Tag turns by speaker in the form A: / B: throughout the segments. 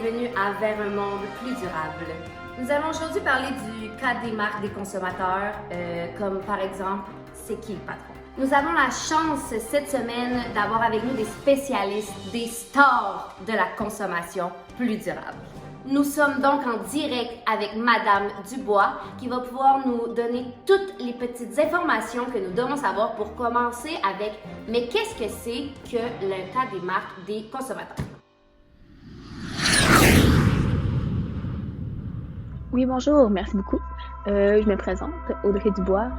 A: bienvenue à Vers un monde plus durable. Nous allons aujourd'hui parler du cas des marques des consommateurs, comme par exemple, c'est qui le patron? Nous avons la chance cette semaine d'avoir avec nous des spécialistes, des stars de la consommation plus durable. Nous sommes donc en direct avec Madame Dubois qui va pouvoir nous donner toutes les petites informations que nous devons savoir pour commencer avec « Mais qu'est-ce que c'est que le cas des marques des consommateurs? »
B: Oui, bonjour, merci beaucoup. Je me présente, Audrey Dubois,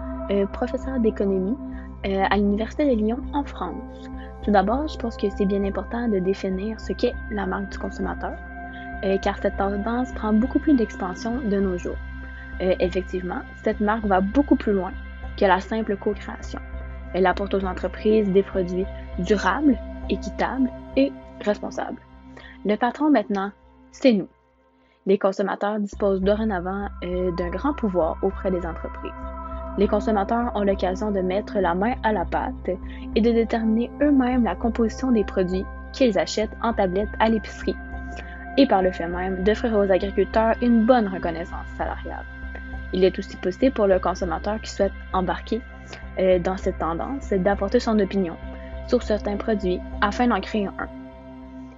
B: professeure d'économie à l'Université de Lyon en France. Tout d'abord, je pense que c'est bien important de définir ce qu'est la marque du consommateur, car cette tendance prend beaucoup plus d'expansion de nos jours. Effectivement, cette marque va beaucoup plus loin que la simple co-création. Elle apporte aux entreprises des produits durables, équitables et responsables. Le patron maintenant, c'est nous. Les consommateurs disposent dorénavant d'un grand pouvoir auprès des entreprises. Les consommateurs ont l'occasion de mettre la main à la pâte et de déterminer eux-mêmes la composition des produits qu'ils achètent en tablette à l'épicerie et par le fait même d'offrir aux agriculteurs une bonne reconnaissance salariale. Il est aussi possible pour le consommateur qui souhaite embarquer dans cette tendance d'apporter son opinion sur certains produits afin d'en créer un.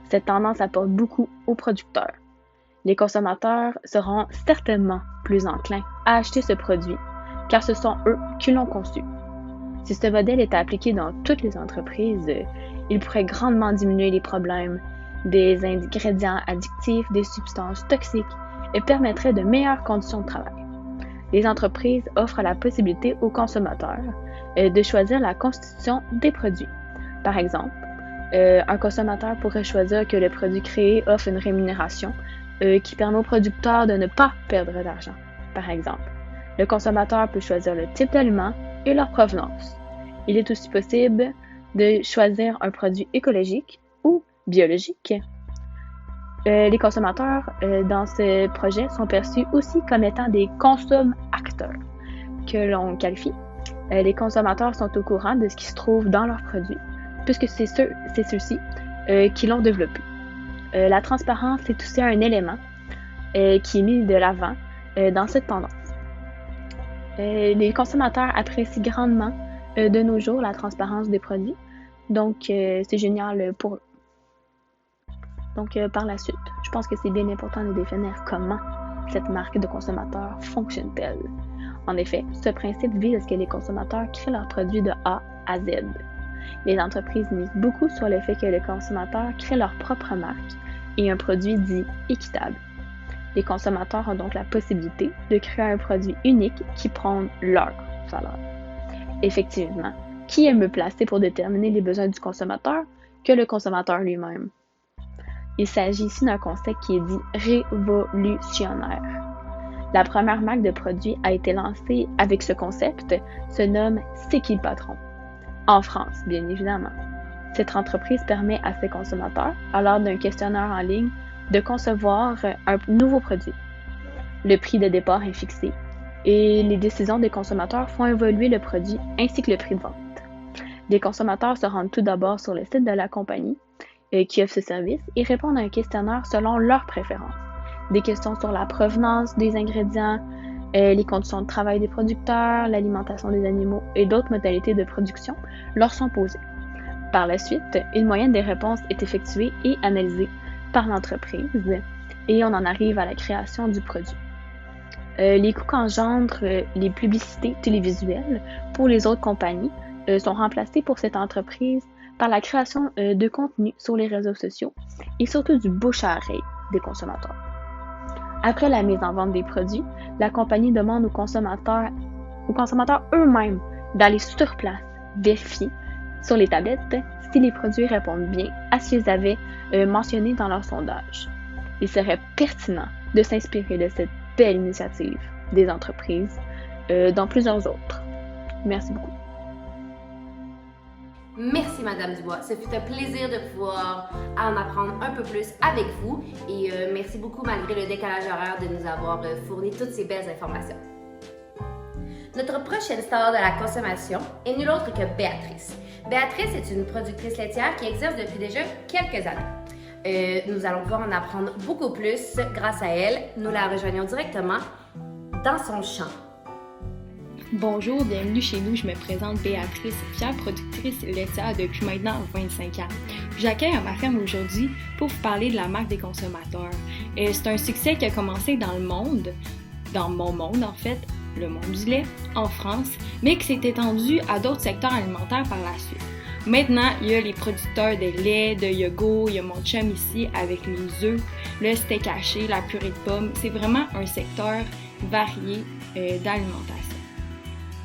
B: Cette tendance apporte beaucoup aux producteurs. Les consommateurs seront certainement plus enclins à acheter ce produit car ce sont eux qui l'ont conçu. Si ce modèle était appliqué dans toutes les entreprises, il pourrait grandement diminuer les problèmes des ingrédients addictifs, des substances toxiques et permettrait de meilleures conditions de travail. Les entreprises offrent la possibilité aux consommateurs de choisir la constitution des produits. Par exemple, un consommateur pourrait choisir que le produit créé offre une rémunération qui permet aux producteurs de ne pas perdre d'argent. Par exemple, le consommateur peut choisir le type d'aliment et leur provenance. Il est aussi possible de choisir un produit écologique ou biologique. Les consommateurs dans ce projet sont perçus aussi comme étant des consomme-acteurs, que l'on qualifie. Les consommateurs sont au courant de ce qui se trouve dans leurs produits, puisque c'est ceux-ci qui l'ont développé. La transparence est aussi un élément qui est mis de l'avant dans cette tendance. Les consommateurs apprécient grandement de nos jours la transparence des produits, donc c'est génial pour eux. Donc par la suite, je pense que c'est bien important de définir comment cette marque de consommateur fonctionne-t-elle. En effet, ce principe vise à ce que les consommateurs créent leurs produits de A à Z. Les entreprises misent beaucoup sur le fait que le consommateur crée leur propre marque et un produit dit équitable. Les consommateurs ont donc la possibilité de créer un produit unique qui prône leur valeur. Effectivement, qui est mieux placé pour déterminer les besoins du consommateur que le consommateur lui-même? Il s'agit ici d'un concept qui est dit révolutionnaire. La première marque de produit a été lancée avec ce concept, se nomme C'est qui le patron? En France, bien évidemment. Cette entreprise permet à ses consommateurs, à l'aide d'un questionnaire en ligne, de concevoir un nouveau produit. Le prix de départ est fixé et les décisions des consommateurs font évoluer le produit ainsi que le prix de vente. Les consommateurs se rendent tout d'abord sur le site de la compagnie qui offre ce service et répondent à un questionnaire selon leurs préférences. Des questions sur la provenance des ingrédients, les conditions de travail des producteurs, l'alimentation des animaux et d'autres modalités de production leur sont posées. Par la suite, une moyenne des réponses est effectuée et analysée par l'entreprise et on en arrive à la création du produit. Les coûts qu'engendrent les publicités télévisuelles pour les autres compagnies sont remplacés pour cette entreprise par la création de contenu sur les réseaux sociaux et surtout du bouche à oreille des consommateurs. Après la mise en vente des produits, la compagnie demande aux consommateurs eux-mêmes d'aller sur place vérifier sur les tablettes si les produits répondent bien à ce qu'ils avaient mentionné dans leur sondage. Il serait pertinent de s'inspirer de cette belle initiative des entreprises dans plusieurs autres. Merci beaucoup.
A: Merci Madame Dubois, ce fut un plaisir de pouvoir en apprendre un peu plus avec vous et merci beaucoup malgré le décalage horaire de nous avoir fourni toutes ces belles informations. Notre prochaine star de la consommation est nulle autre que Béatrice. Béatrice est une productrice laitière qui exerce depuis déjà quelques années. Nous allons pouvoir en apprendre beaucoup plus grâce à elle. Nous la rejoignons directement dans son champ.
C: Bonjour, bienvenue chez nous. Je me présente Béatrice, fière productrice laitière depuis maintenant 25 ans. J'accueille à ma ferme aujourd'hui pour vous parler de la marque des consommateurs. C'est un succès qui a commencé dans le monde, dans mon monde en fait, le monde du lait, en France, mais qui s'est étendu à d'autres secteurs alimentaires par la suite. Maintenant, il y a les producteurs de lait, de yogourt, il y a mon chum ici avec les œufs, le steak haché, la purée de pommes. C'est vraiment un secteur varié d'alimentation.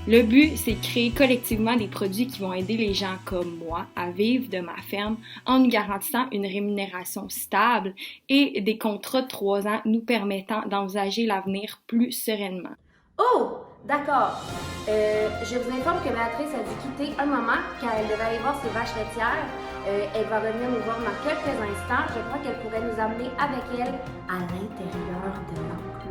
C: Le but, c'est de créer collectivement des produits qui vont aider les gens comme moi à vivre de ma ferme en nous garantissant une rémunération stable et des contrats de 3 ans nous permettant d'envisager l'avenir plus sereinement.
A: Oh, d'accord. Je vous informe que Béatrice a dû quitter un moment car elle devait aller voir ses vaches laitières. Elle va revenir nous voir dans quelques instants. Je crois qu'elle pourrait nous amener avec elle à l'intérieur de l'enclos.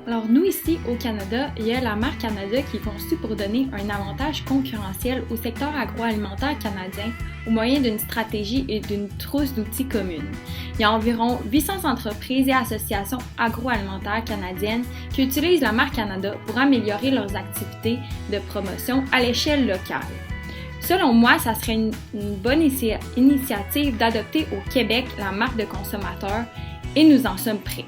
C: Alors nous ici au Canada, il y a la marque Canada qui est conçue pour donner un avantage concurrentiel au secteur agroalimentaire canadien au moyen d'une stratégie et d'une trousse d'outils commune. Il y a environ 800 entreprises et associations agroalimentaires canadiennes qui utilisent la marque Canada pour améliorer leurs activités de promotion à l'échelle locale. Selon moi, ça serait une bonne initiative d'adopter au Québec la marque de consommateur et nous en sommes prêts.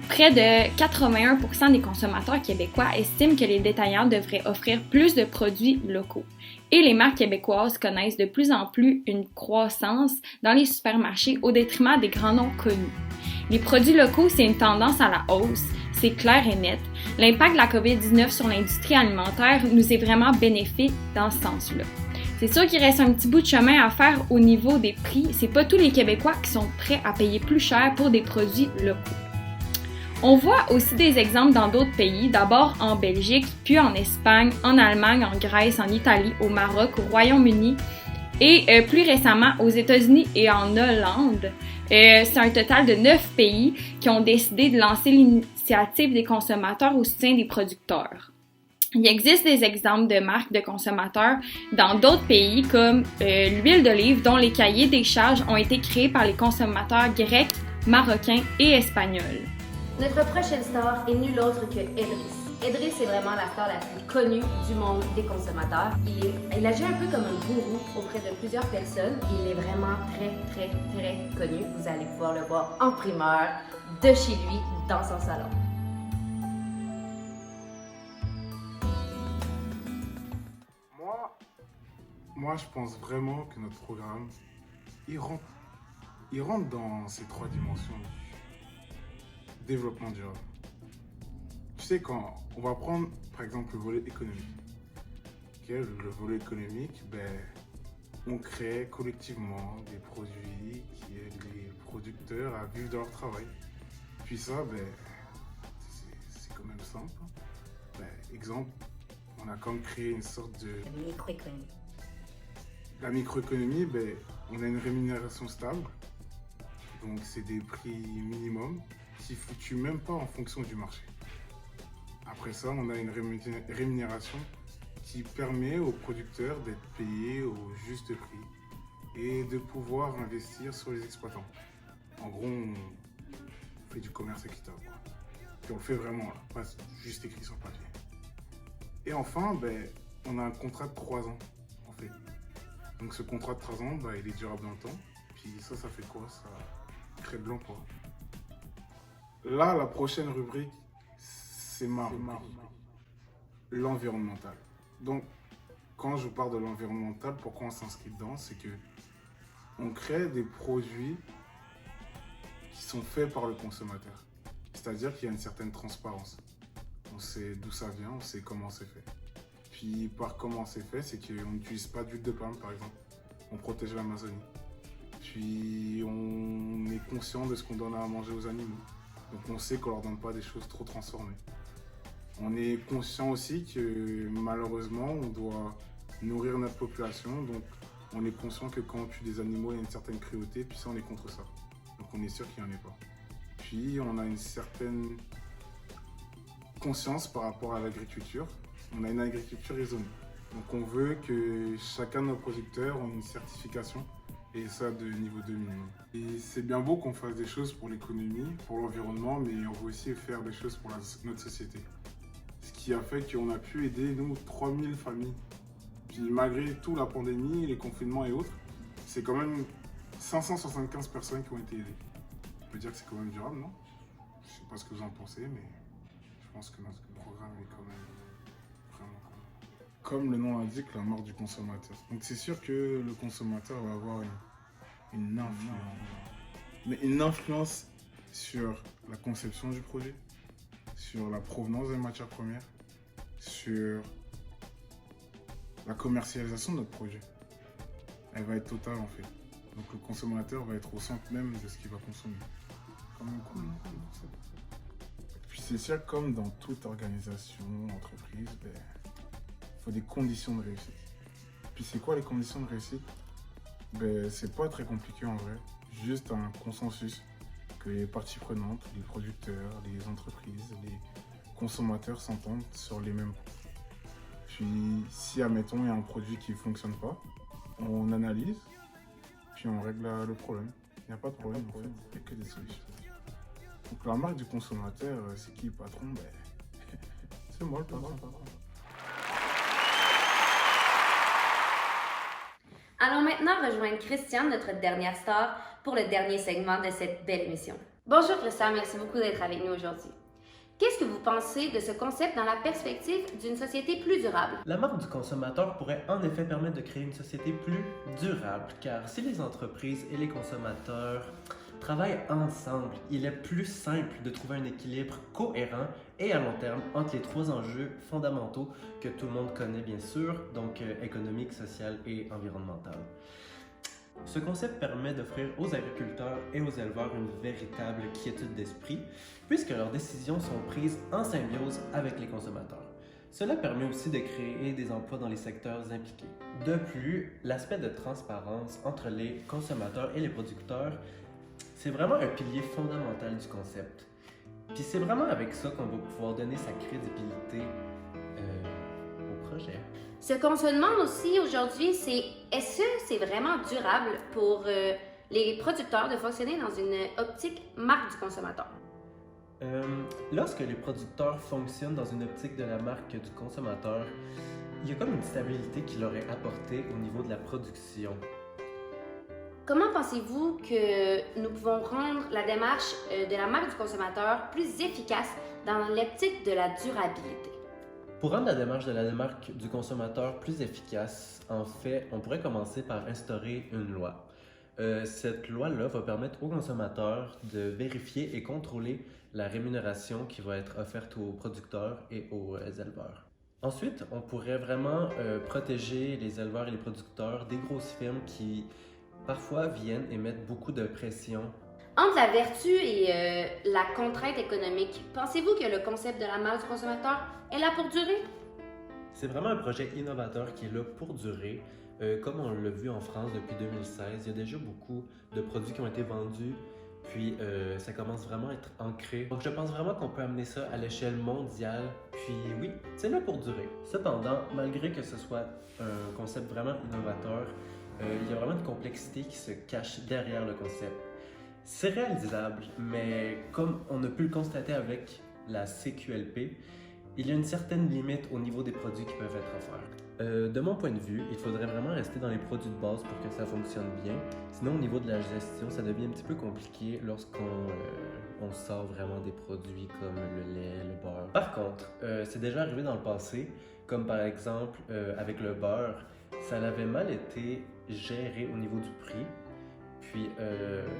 C: Près de 81% des consommateurs québécois estiment que les détaillants devraient offrir plus de produits locaux. Et les marques québécoises connaissent de plus en plus une croissance dans les supermarchés au détriment des grands noms connus. Les produits locaux, c'est une tendance à la hausse, c'est clair et net. L'impact de la COVID-19 sur l'industrie alimentaire nous est vraiment bénéfique dans ce sens-là. C'est sûr qu'il reste un petit bout de chemin à faire au niveau des prix. C'est pas tous les Québécois qui sont prêts à payer plus cher pour des produits locaux. On voit aussi des exemples dans d'autres pays, d'abord en Belgique, puis en Espagne, en Allemagne, en Grèce, en Italie, au Maroc, au Royaume-Uni et plus récemment aux États-Unis et en Hollande. C'est un total de 9 pays qui ont décidé de lancer l'initiative des consommateurs au soutien des producteurs. Il existe des exemples de marques de consommateurs dans d'autres pays comme l'huile d'olive dont les cahiers des charges ont été créés par les consommateurs grecs, marocains et espagnols.
A: Notre prochaine star est nulle autre que Edris. Edris est vraiment la star la plus connue du monde des consommateurs. Il agit un peu comme un gourou auprès de plusieurs personnes. Il est vraiment très connu. Vous allez pouvoir le voir en primeur de chez lui dans son salon.
D: Moi, je pense vraiment que notre programme, il rentre dans ces 3 dimensions du développement durable. Tu sais, quand on va prendre par exemple le volet économique, le volet économique, on crée collectivement des produits qui aident les producteurs à vivre de leur travail. Puis ça, c'est quand même simple. Exemple, on a comme créé une sorte de
A: microéconomie.
D: La microéconomie, on a une rémunération stable, donc c'est des prix minimums qui ne fluctuent même pas en fonction du marché. Après ça, on a une rémunération qui permet aux producteurs d'être payés au juste prix et de pouvoir investir sur les exploitants. En gros, on fait du commerce équitable. Et on le fait vraiment, là, pas juste écrit sur papier. Et enfin, on a un contrat de 3 ans, en fait. Donc ce contrat de 3 ans, il est durable dans le temps. Puis ça fait quoi? Ça crée de l'emploi. Là, la prochaine rubrique, c'est l'environnemental. Donc, quand je parle de l'environnemental, pourquoi on s'inscrit dedans? C'est que on crée des produits qui sont faits par le consommateur. C'est-à-dire qu'il y a une certaine transparence. On sait d'où ça vient, on sait comment c'est fait. Puis par comment c'est fait, c'est qu'on n'utilise pas d'huile de palme par exemple. On protège l'Amazonie. Puis on est conscient de ce qu'on donne à manger aux animaux. Donc on sait qu'on leur donne pas des choses trop transformées. On est conscient aussi que malheureusement on doit nourrir notre population. Donc on est conscient que quand on tue des animaux, il y a une certaine cruauté. Puis ça, on est contre ça. Donc on est sûr qu'il n'y en ait pas. Puis on a une certaine conscience par rapport à l'agriculture. On a une agriculture raisonnée. Donc on veut que chacun de nos producteurs ait une certification Et ça de niveau 2 minimum. Et c'est bien beau qu'on fasse des choses pour l'économie, pour l'environnement, mais on veut aussi faire des choses pour notre société. Ce qui a fait qu'on a pu aider, nous, 3000 familles. Puis malgré tout, la pandémie, les confinements et autres, c'est quand même 575 personnes qui ont été aidées. On peut dire que c'est quand même durable, non? Je sais pas ce que vous en pensez, mais je pense que notre programme est quand même vraiment comme le nom l'indique, la marque du consommateur. Donc c'est sûr que le consommateur va avoir une influence. Mais une influence sur la conception du produit, sur la provenance des matières premières, sur la commercialisation de notre produit. Elle va être totale en fait. Donc le consommateur va être au centre même de ce qu'il va consommer. Quand même cool. Puis c'est sûr, comme dans toute organisation, entreprise, il faut des conditions de réussite. Puis c'est quoi les conditions de réussite? C'est pas très compliqué en vrai. Juste un consensus que les parties prenantes, les producteurs, les entreprises, les consommateurs s'entendent sur les mêmes points. Puis si, admettons, il y a un produit qui ne fonctionne pas, on analyse, puis on règle le problème. Il n'y a pas de problème en fait, il n'y a que des solutions. Donc la marque du consommateur, c'est qui le patron? C'est moi le patron.
A: Allons maintenant rejoindre Christiane, notre dernière star, pour le dernier segment de cette belle émission. Bonjour Christiane, merci beaucoup d'être avec nous aujourd'hui. Qu'est-ce que vous pensez de ce concept dans la perspective d'une société plus durable?
E: La marque du consommateur pourrait en effet permettre de créer une société plus durable, car si les entreprises et les consommateurs travaillent ensemble, il est plus simple de trouver un équilibre cohérent et à long terme entre les trois enjeux fondamentaux que tout le monde connaît bien sûr, donc économique, social et environnemental. Ce concept permet d'offrir aux agriculteurs et aux éleveurs une véritable quiétude d'esprit, puisque leurs décisions sont prises en symbiose avec les consommateurs. Cela permet aussi de créer des emplois dans les secteurs impliqués. De plus, l'aspect de transparence entre les consommateurs et les producteurs, c'est vraiment un pilier fondamental du concept. Puis c'est vraiment avec ça qu'on va pouvoir donner sa crédibilité au projet.
A: Ce qu'on se demande aussi aujourd'hui, c'est est-ce que c'est vraiment durable pour les producteurs de fonctionner dans une optique marque du consommateur?
E: Lorsque les producteurs fonctionnent dans une optique de la marque du consommateur, il y a comme une stabilité qui leur est apportée au niveau de la production.
A: Comment pensez-vous que nous pouvons rendre la démarche de la marque du consommateur plus efficace dans l'optique de la durabilité?
E: Pour rendre la démarche de la marque du consommateur plus efficace, en fait, on pourrait commencer par instaurer une loi. Cette loi-là va permettre aux consommateurs de vérifier et contrôler la rémunération qui va être offerte aux producteurs et aux éleveurs. Ensuite, on pourrait vraiment protéger les éleveurs et les producteurs des grosses firmes qui parfois viennent et mettent beaucoup de pression.
A: Entre la vertu et la contrainte économique, pensez-vous que le concept de la marque du consommateur est là pour durer?
E: C'est vraiment un projet innovateur qui est là pour durer. Comme on l'a vu en France depuis 2016, il y a déjà beaucoup de produits qui ont été vendus, puis ça commence vraiment à être ancré. Donc je pense vraiment qu'on peut amener ça à l'échelle mondiale, puis oui, c'est là pour durer. Cependant, malgré que ce soit un concept vraiment innovateur, il y a vraiment une complexité qui se cache derrière le concept. C'est réalisable, mais comme on a pu le constater avec la CQLP, il y a une certaine limite au niveau des produits qui peuvent être offerts. De mon point de vue, il faudrait vraiment rester dans les produits de base pour que ça fonctionne bien. Sinon, au niveau de la gestion, ça devient un petit peu compliqué lorsqu'on sort vraiment des produits comme le lait, le beurre. Par contre, c'est déjà arrivé dans le passé, comme par exemple avec le beurre, ça avait mal été géré au niveau du prix. Puis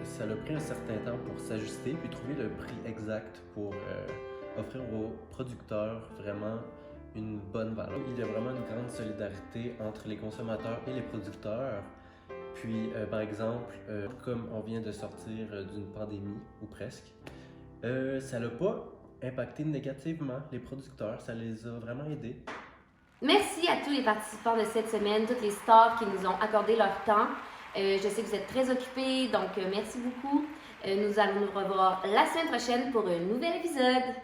E: ça a pris un certain temps pour s'ajuster puis trouver le prix exact pour offrir aux producteurs vraiment une bonne valeur. Il y a vraiment une grande solidarité entre les consommateurs et les producteurs. Puis par exemple, comme on vient de sortir d'une pandémie, ou presque, ça n'a pas impacté négativement les producteurs, ça les a vraiment aidés.
A: Merci à tous les participants de cette semaine, toutes les stars qui nous ont accordé leur temps. Je sais que vous êtes très occupés, donc merci beaucoup. Nous allons nous revoir la semaine prochaine pour un nouvel épisode.